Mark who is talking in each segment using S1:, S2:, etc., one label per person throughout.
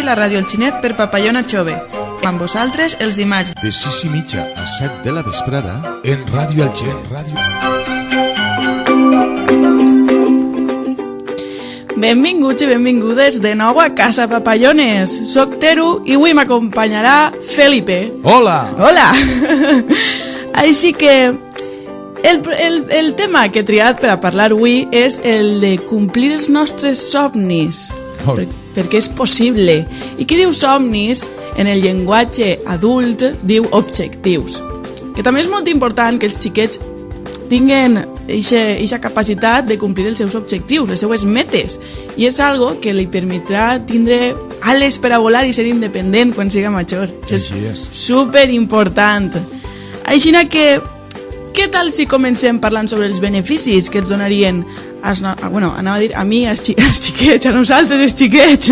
S1: aquí la Ràdio El Xinet per Papallona Xove. Amb vosaltres els dimarts
S2: de 6:30 a 7 de la vesprada en Ràdio El Xinet.
S1: Benvinguts i benvingudes de nou a Casa Papallones. Soc Teru i avui m'acompanyarà Felipe.
S3: Hola!
S1: Hola! Així que el tema que he triat per a parlar avui és el de complir els nostres somnis. Perquè és possible. I qui diu somnis, en el llenguatge adult, diu objectius. Que també és molt important que els xiquets tinguen aquesta capacitat de complir els seus objectius, les seues metes. I és algo que li permetrà tindre ales per a volar i ser independent quan siga major.
S3: Així és.
S1: Superimportant. Així que, què tal si comencem parlant sobre els beneficis que ens donarien anava a dir a mi, als xiquets, a nosaltres, els xiquets.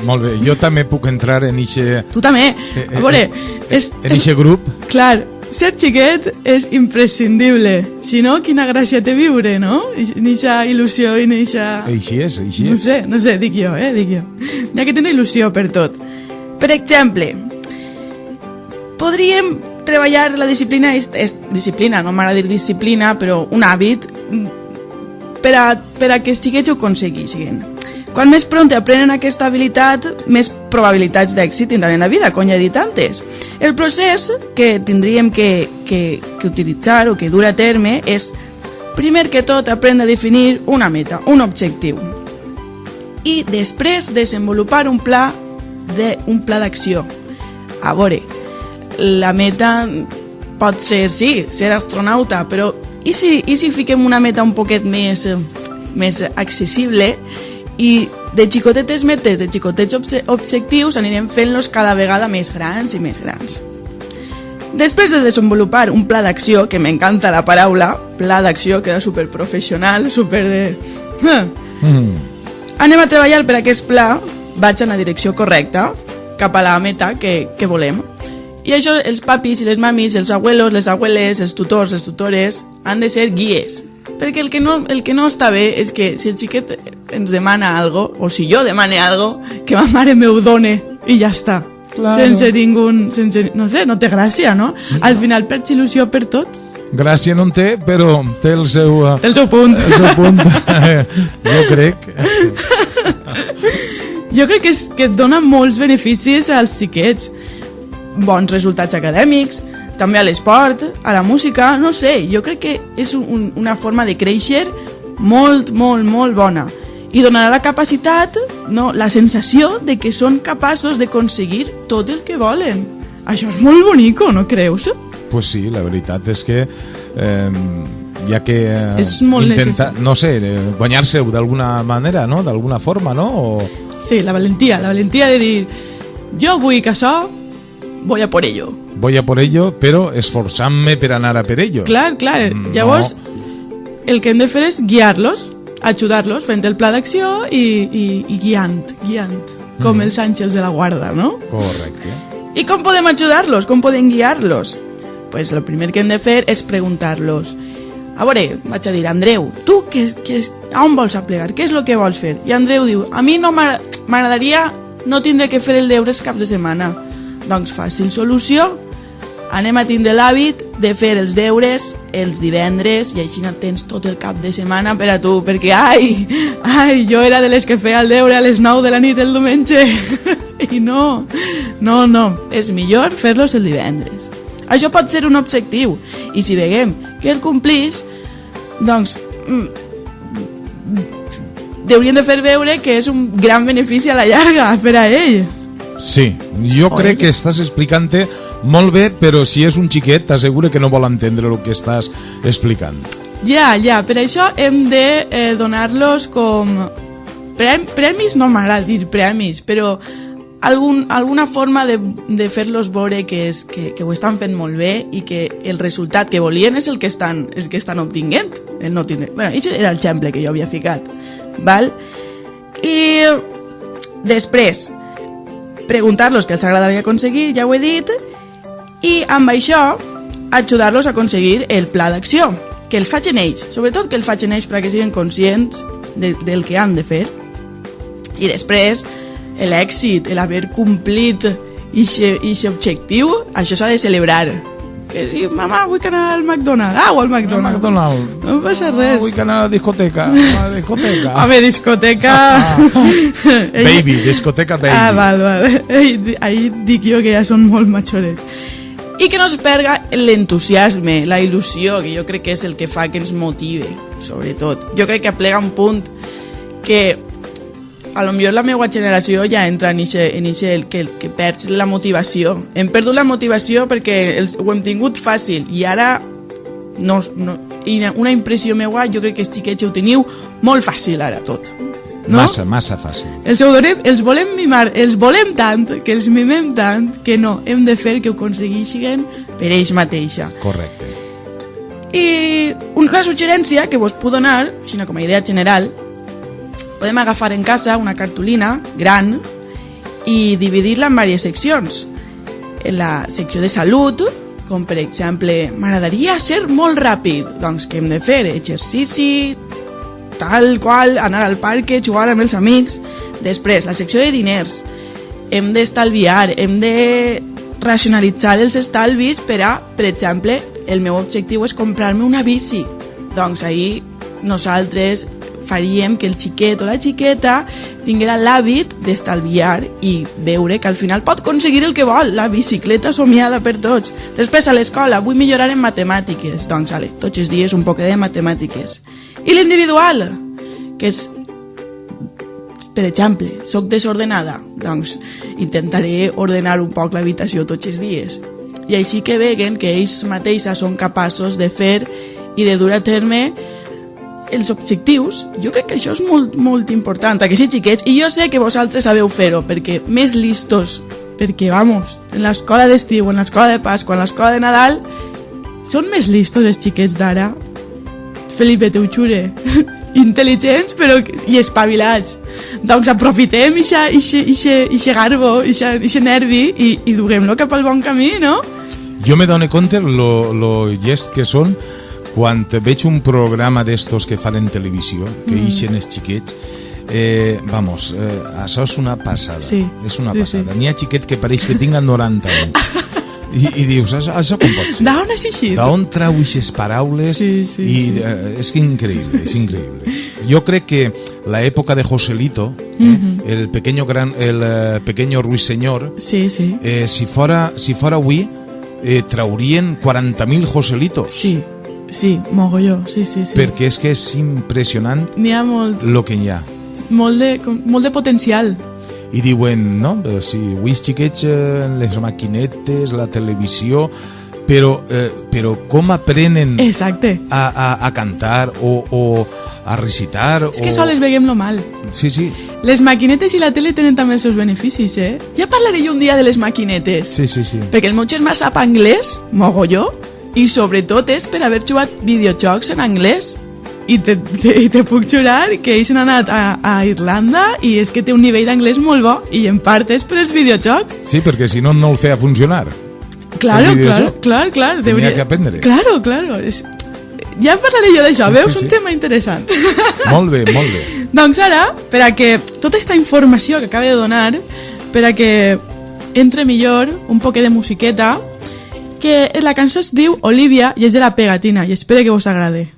S3: Molt bé, jo també puc entrar en ixe...
S1: Tu també. A veure...
S3: En ixe grup.
S1: Clar, ser xiquet és imprescindible. Si no, quina gràcia té viure, no? N'ixa il·lusió i n'ixa...
S3: Així és, així és.
S1: No sé, dic jo. N'hi ha que tenir il·lusió per tot. Per exemple, podríem treballar la disciplina, disciplina, no m'agrada dir disciplina, però un hàbit, per a que els xiquets ho aconseguissin. Quan més pront aprenen aquesta habilitat, més probabilitats d'èxit tindran en la vida, com ja he dit antes. El procés que tindríem que utilitzar o que dur a terme és, primer que tot, aprendre a definir una meta, un objectiu. I després desenvolupar un pla d'acció. A veure, la meta pot ser, sí, ser astronauta, però i si fiquem una meta un poquet més accessible i de xicotetes metes, de xicotets objectius, anirem fent-los cada vegada més grans i més grans. Després de desenvolupar un pla d'acció, que m'encanta la paraula, pla d'acció, queda superprofessional, super de... Anem a treballar per aquest pla, vaig en la direcció correcta, cap a la meta que volem. I això els papis i les mamis, els abuelos, les abueles, els tutors, les tutores, han de ser guies. Perquè el que no està bé és que si el xiquet ens demana algo, o si jo demane algo, que ma mare m'ho done i ja està. Claro. Sense ningú... no sé, no té gràcia, no? Al final perds il·lusió per tot.
S3: Gràcia no en té, però té el seu...
S1: Té el seu punt.
S3: El seu punt. Jo crec.
S1: Jo crec que et dona molts beneficis als xiquets. Bons resultats acadèmics, també a l'esport, a la música, no sé, jo crec que és una forma de créixer molt, molt, molt bona i donarà la capacitat, no, la sensació de que són capaços d'aconseguir tot el que volen. Això és molt bonico, no creus?
S3: Pues sí, la veritat és que ja que
S1: intenta,
S3: no sé, guanyar-se d'alguna manera, no? D'alguna forma, no?
S1: Sí, la valentia de dir jo vull que això voy a por ello.
S3: Voy a por ello, però esforçant-me per anar a per ello.
S1: Clar. Llavors, el que hem de fer és guiar-los, ajudar-los, fent el pla d'acció i guiant, com els àngels de la guarda, no?
S3: Correcte.
S1: I com podem ajudar-los? Com podem guiar-los? Pues el primer que hem de fer és preguntar-los. A veure, vaig a dir, Andreu, tu a on vols aplegar? Què és el que vols fer? I Andreu diu, a mi no m'agradaria no tindre que fer el deures cap de setmana. Doncs fàcil solució, anem a tindre l'hàbit de fer els deures els divendres i així no tens tot el cap de setmana per a tu, perquè jo era de les que feia el deure a les 9 de la nit el diumenge i no, és millor fer-los el divendres. Això pot ser un objectiu i si veiem que el complís, doncs haurien de fer veure que és un gran benefici a la llarga per a ell.
S3: Sí, jo crec que estàs explicant-te molt bé, però si és un xiquet t'asseguro que no vol entendre el que estàs explicant.
S1: Ja, per això hem de donar-los com... Premis no m'agrada dir premis, però alguna forma de fer-los veure que ho estan fent molt bé i que el resultat que volien és el que estan obtinguent. Això era l'exemple que jo havia ficat. Val? I després... preguntar-los què els agradaria aconseguir, ja ho he dit, i amb això ajudar-los a aconseguir el pla d'acció, que els facin ells, sobretot que els facin ells perquè siguin conscients del que han de fer. I després l'èxit, l'haver complit aquest objectiu, això s'ha de celebrar. Que si, mamà, vull anar al McDonald's. O al McDonald's. No passa res.
S3: Vull anar a la discoteca.
S1: Home, discoteca...
S3: Baby, discoteca baby.
S1: Val. Ahí dic jo que ja són molt majorets. I que no es perga l'entusiasme, la il·lusió, que jo crec que és el que fa que ens motive, sobretot. Jo crec que aplega un punt que a lo millor la meva generació ja entra en ixe que perds la motivació. Hem perdut la motivació perquè ho hem tingut fàcil i ara no, i una impressió meva, jo crec que els xiquets ho teniu molt fàcil ara tot. No?
S3: Massa fàcil.
S1: Els volem mimar, els volem tant, que els mimem tant, que no, hem de fer que ho aconsegueixin per ells mateixa.
S3: Correcte.
S1: I una suggerència que vos puc donar, així com a idea general, podem agafar en casa una cartolina gran i dividir-la en diverses seccions. En la secció de salut, com per exemple, m'agradaria ser molt ràpid, doncs què hem de fer? Exercici, tal qual, anar al parc, jugar amb els amics. Després, la secció de diners, hem d'estalviar, hem de racionalitzar els estalvis per a, per exemple, el meu objectiu és comprar-me una bici. Doncs ahir nosaltres faríem que el xiquet o la xiqueta tinguera l'hàbit d'estalviar i veure que al final pot aconseguir el que vol, la bicicleta somiada per tots. Després a l'escola vull millorar en matemàtiques, doncs tots els dies un poc de matemàtiques. I l'individual, que és, per exemple, soc desordenada, doncs intentaré ordenar un poc l'habitació tots els dies. I així que veguen que ells mateixes són capaços de fer i de dur a terme els objectius. Jo crec que això és molt, molt important, aquests xiquets, i jo sé que vosaltres sabeu fer-ho, perquè més listos, perquè, vamos, en l'escola d'estiu, en l'escola de Pasqua, en l'escola de Nadal, són més listos els xiquets d'ara. Felipe, te ho jure. Intel·ligents, però i espavilats. Doncs aprofitem ixe garbo, ixe nervi, i duguem-lo cap al bon camí, no?
S3: Jo me dono compte lo llest que són quan veig un programa d'estos que fan en televisió, que ixen els xiquets, això és una passada.
S1: Sí,
S3: és una passada. N'hi ha xiquets que pareix que tinguen 90 anys. I dius, això com pot ser?
S1: D'on és així?
S3: D'on trau aquestes paraules?
S1: Sí.
S3: És increïble, és increïble. Jo crec que l'època de Joselito, el pequeño ruiseñor, si fora avui, traurien 40.000 Joselitos.
S1: Sí, mogolló, sí.
S3: Perquè és que és impressionant el que hi ha.
S1: Molt de potencial.
S3: I diuen, no, sí, avui els xiquets, les maquinetes, la televisió, però com aprenen a cantar o a recitar?
S1: És que sols veiem-lo mal.
S3: Sí.
S1: Les maquinetes i la tele tenen també els seus beneficis, Ja parlaré jo un dia de les maquinetes.
S3: Sí.
S1: Perquè el meu germà sap anglès, mogolló, i sobretot és per haver jugat videojocs en anglès. I te puc jurar que ells han anat a Irlanda i és que té un nivell d'anglès molt bo i en part és per els videojocs.
S3: Sí, perquè si no el feia funcionar.
S1: Claro.
S3: Tenia que aprendre.
S1: Claro. Ja parlaré jo d'això, veus? Un tema interessant.
S3: Molt bé.
S1: Doncs ara, per a que tota aquesta informació que acabo de donar, per a que entre millor un poquet de musiqueta, que la cançó es diu Olivia i és de La Pegatina i espero que vos agrade.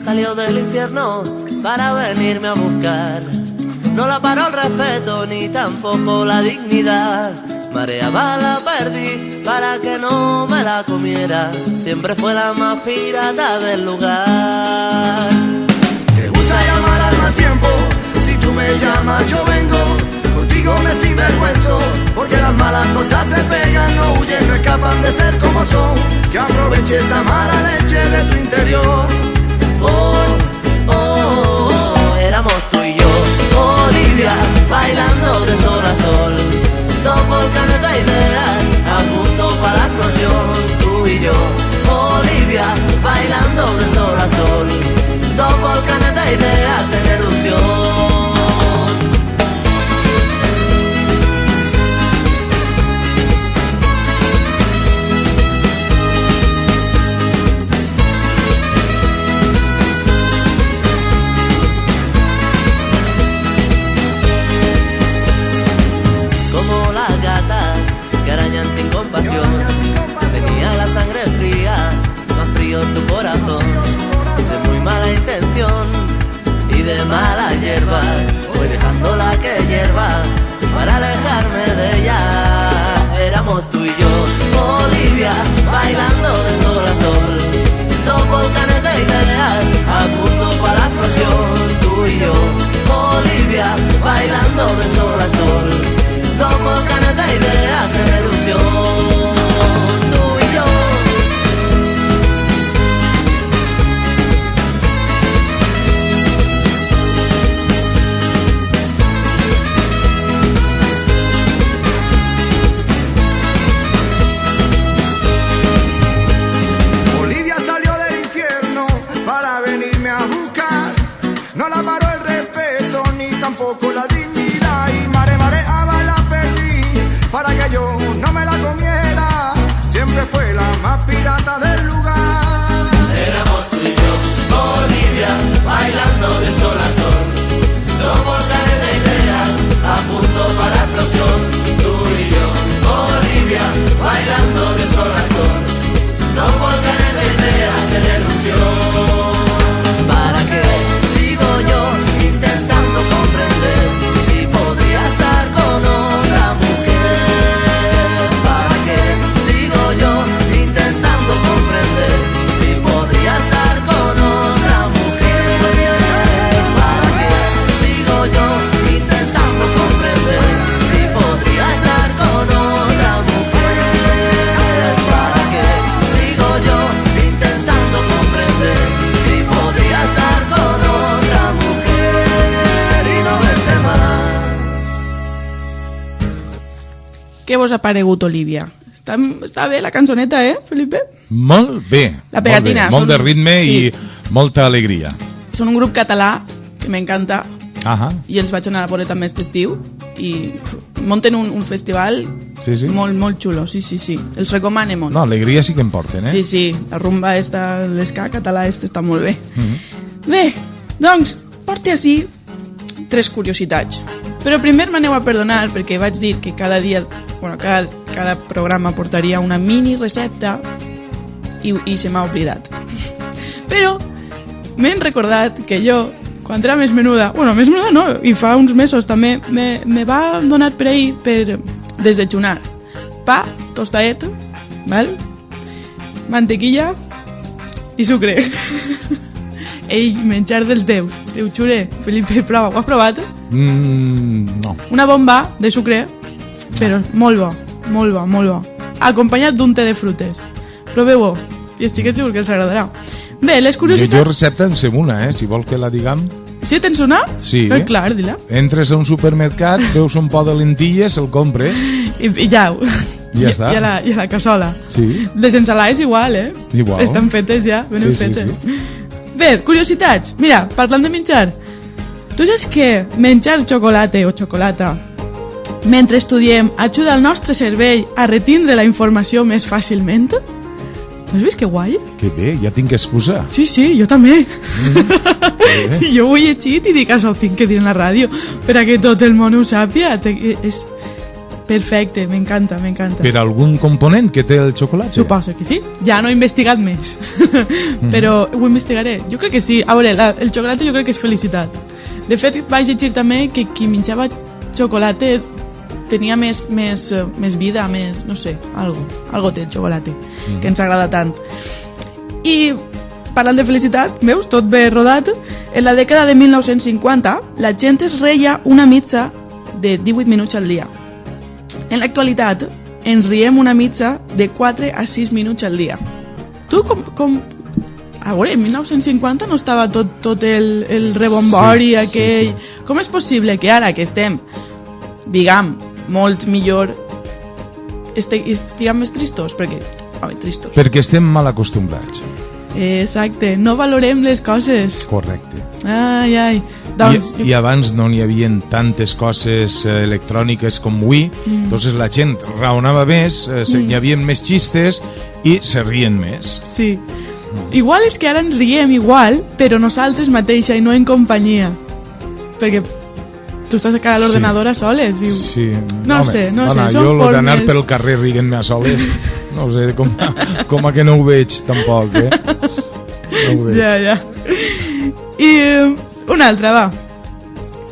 S4: Salió del infierno para venirme a buscar. No la paró el respeto ni tampoco la dignidad. Mareaba la perdí para que no me la comiera. Siempre fue la más pirata del lugar.
S5: Te gusta llamar al mal tiempo. Si tú me llamas yo vengo. Contigo me sinvergüenzo. Porque las malas cosas se pegan, no huyen, no escapan de ser como son. Que aproveche esa mala leche de tu interior.
S4: Éramos tú y yo, Olivia, bailando de sol a sol. Dos volcanes de ideas, a punto para la explosión. Tú y yo, Olivia, bailando de sol a sol. Dos volcanes de ideas en erupción. su corazón, de muy mala intención y de mala hierba, voy dejándola que hierva para alejarme de ella. Éramos tú y yo, Olivia, bailando de sol a sol, dos volcanes de ideas a punto para la explosión. Tú y yo, Olivia, bailando de sol a sol, dos volcanes de ideas en erupción. Tú y yo.
S5: Olivia salió del infierno para venirme a buscar. No la paró el respeto ni tampoco la dignidad, y mareaba la perdí para que yo no me la comiera. Siempre fue la más pirata del lugar.
S4: Éramos tú y yo, Olivia, bailando de sol a sol, dos volcanes de ideas a punto para la explosión. Tú y yo, Olivia, bailando de sol a sol, dos volcanes de ideas en erupción. ¿Para qué sigo yo intentando comprender si podría estar con otra mujer? ¿Para qué sigo yo intentando comprender si podría estar con otra mujer? ¿Para qué sigo yo intentando comprender si podría estar con otra mujer? ¿Para qué sigo yo intentando comprender si podría estar con otra mujer y no verte más?
S1: Què vos ha paregut, Olivia? Està bé la cançoneta, Felipe?
S3: Molt bé.
S1: La pegatina,
S3: Molt de
S1: són-
S3: ritme
S1: sí.
S3: i molta alegria.
S1: Són un grup català que m'encanta
S3: Ahà.
S1: i els vaig anar a veure també aquest estiu i munten un festival
S3: Sí.
S1: molt, molt xulo, sí. Els recomane molt.
S3: No, alegria sí que en porten,
S1: Sí, la rumba esta, l'esca català està molt bé. Bé, doncs, porte així 3 curiositats. Però primer m'aneu a perdonar perquè vaig dir que cada dia, bueno, cada programa portaria una mini recepta i se m'ha oblidat. Però m'he recordat que jo, quan era més menuda no, i fa uns mesos també, me va donar per ahir per desayunar pa, tostadet, val? Mantequilla i sucre. Ei, menjar dels déus, te ho jure. Felipe, prova, ho has provat?
S3: No.
S1: Una bomba de sucre, però molt bo. Acompanyat d'un té de frutes. Proveu-ho, i estic segur que els agradarà. Bé, les
S3: Jo
S1: curiositats...
S3: recepta en sé una, si vol que la diguem.
S1: Sí, tens una?
S3: Sí.
S1: Clar, dila.
S3: Entres a un supermercat, veus un pot de lentilles, el compres.
S1: I ja,
S3: Ja està.
S1: I a la cassola.
S3: Sí.
S1: Les ensalades igual,
S3: Igual.
S1: Estan fetes ja, ben fetes.
S3: Sí.
S1: Bé, curiositats. Mira, parlant de menjar, tu saps que menjar xocolata o xocolata mentre estudiem ajuda el nostre cervell a retindre la informació més fàcilment? Tu has vist que guai?
S3: Que bé, ja tinc excusa.
S1: Sí, jo també. Jo ho he llegit i dic, això ho tinc que dir en la ràdio per a que tot el món ho sàpia. És perfecte, m'encanta.
S3: Per algun component que té el xocolata?
S1: Suposo que sí. Ja no he investigat més. Però ho investigaré. Jo crec que sí. A veure, el xocolata jo crec que és felicitat. De fet, vaig llegir també que qui menjava xocolata tenia més vida, més, no sé, algo té el xocolata, que ens agrada tant. I parlant de felicitat, veus, tot bé rodat, en la dècada de 1950 la gent es reia una mitja de 18 minuts al dia. En l'actualitat ens riem una mitja de 4 a 6 minuts al dia. Tu com... A veure, en 1950 no estava tot el rebombori aquell... Sí. Com és possible que ara que estem, diguem, molt millor, estiguem més tristos? Tristos.
S3: Perquè estem mal acostumbrats.
S1: Exacte, no valorem les coses.
S3: Correcte.
S1: Ai. Doncs,
S3: I abans no n'hi havia tantes coses electròniques com avui, entonces la gent raonava més, hi havia més xistes i se rien més.
S1: Sí. Igual és que ara ens riem igual, però nosaltres mateixa i no en companyia. Perquè tu estàs a cara a l'ordenadora soles. I...
S3: Sí.
S1: No sé, són formes...
S3: Jo lo d'anar pel carrer rient-me a soles, no sé, com a que no ho veig tampoc, No ho veig.
S1: Ja. I una altra, va.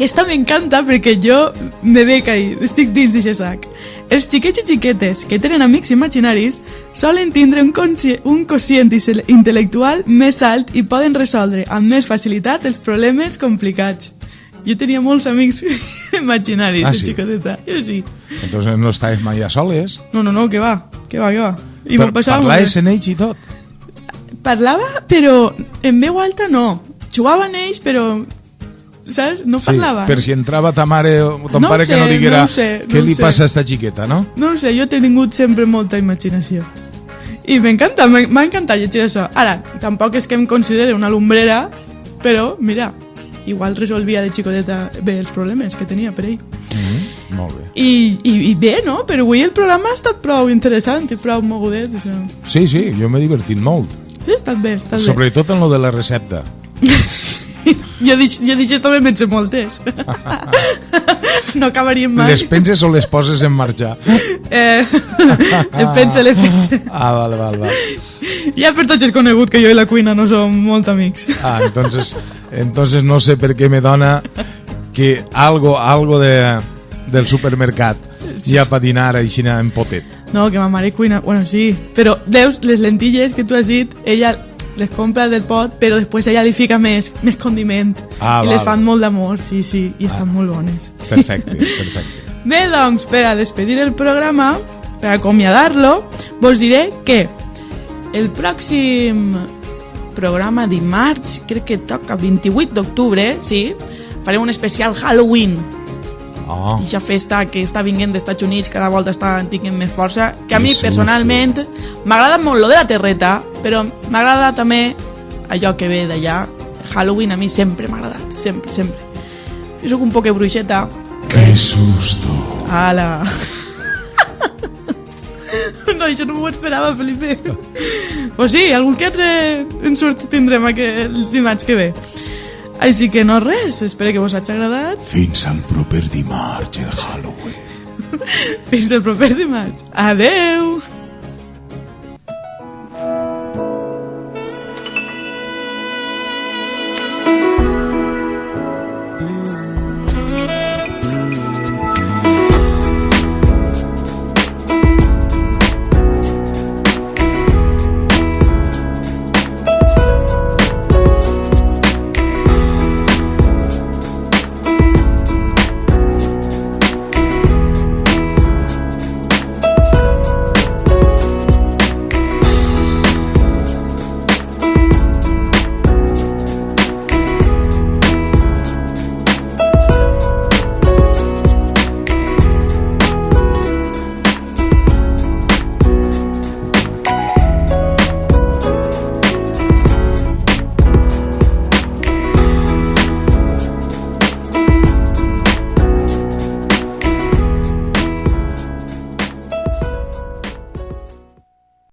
S1: Aquesta m'encanta perquè jo me veig ahí, estic dins d'aquest sac. Els xiquets i xiquetes que tenen amics imaginaris solen tindre un quocient intel·lectual més alt i poden resoldre amb més facilitat els problemes complicats. Jo tenia molts amics imaginaris, de xicoteta. Jo sí.
S3: Entonces no estàs mai a soles?
S1: No, que va. I me'l passava molt bé.
S3: Parlaves en ells i tot?
S1: Parlava, però en veu alta no. Jugava en ells, però... Saps? No parlava.
S3: Per si entrava ta mare o ton pare que no diguera què li passa a esta xiqueta, no?
S1: No ho sé, jo he tingut sempre molta imaginació. I m'encanta, m'ha encantat llegir això. Ara, tampoc és que em considere una lumbrera, però, mira, igual resolvia de xicoteta bé els problemes que tenia per ell.
S3: Molt bé.
S1: I bé, no? Però avui el programa ha estat prou interessant i prou mogudet. Això.
S3: Sí, jo m'he divertit molt.
S1: Sí, ha estat bé,
S3: Sobretot en lo de la recepta.
S1: Jo d'això també me'n sé moltes. No acabaríem mai.
S3: Les penses o les poses en marxar?
S1: Les pense.
S3: Vale.
S1: Ja per tots és conegut que jo i la cuina no som molt amics.
S3: Entonces no sé per què me dona que algo del supermercat ja per dinar així en potet.
S1: No, que ma mare cuina, bueno, sí, però veus, les lentilles que tu has dit, ella les compra del pot, però després ella li fica més condiment i les fan molt d'amor, sí, i estan molt bones.
S3: Perfecte.
S1: Bé, doncs, per a despedir el programa, per acomiadar-lo, vos diré que el pròxim programa dimarts, crec que toca 28 d'octubre, sí, farem un especial Halloween. I aquesta festa que està vinguent dels Estats Units cada volta està tinguent més força, que a mi personalment m'agrada molt lo de la terreta, però m'agrada també allò que ve d'allà. Halloween a mi sempre m'ha agradat, sempre. Jo soc un poc bruixeta.
S2: ¡Qué susto!
S1: Ala! No, això no m'ho esperava, Felipe. Pues sí, algun que altre ensurt tindrem el dimarts que ve. Així que no res, espero que vos hagi agradat.
S2: Fins al proper dimarts, el Halloween.
S1: Fins al proper dimarts. Adeu!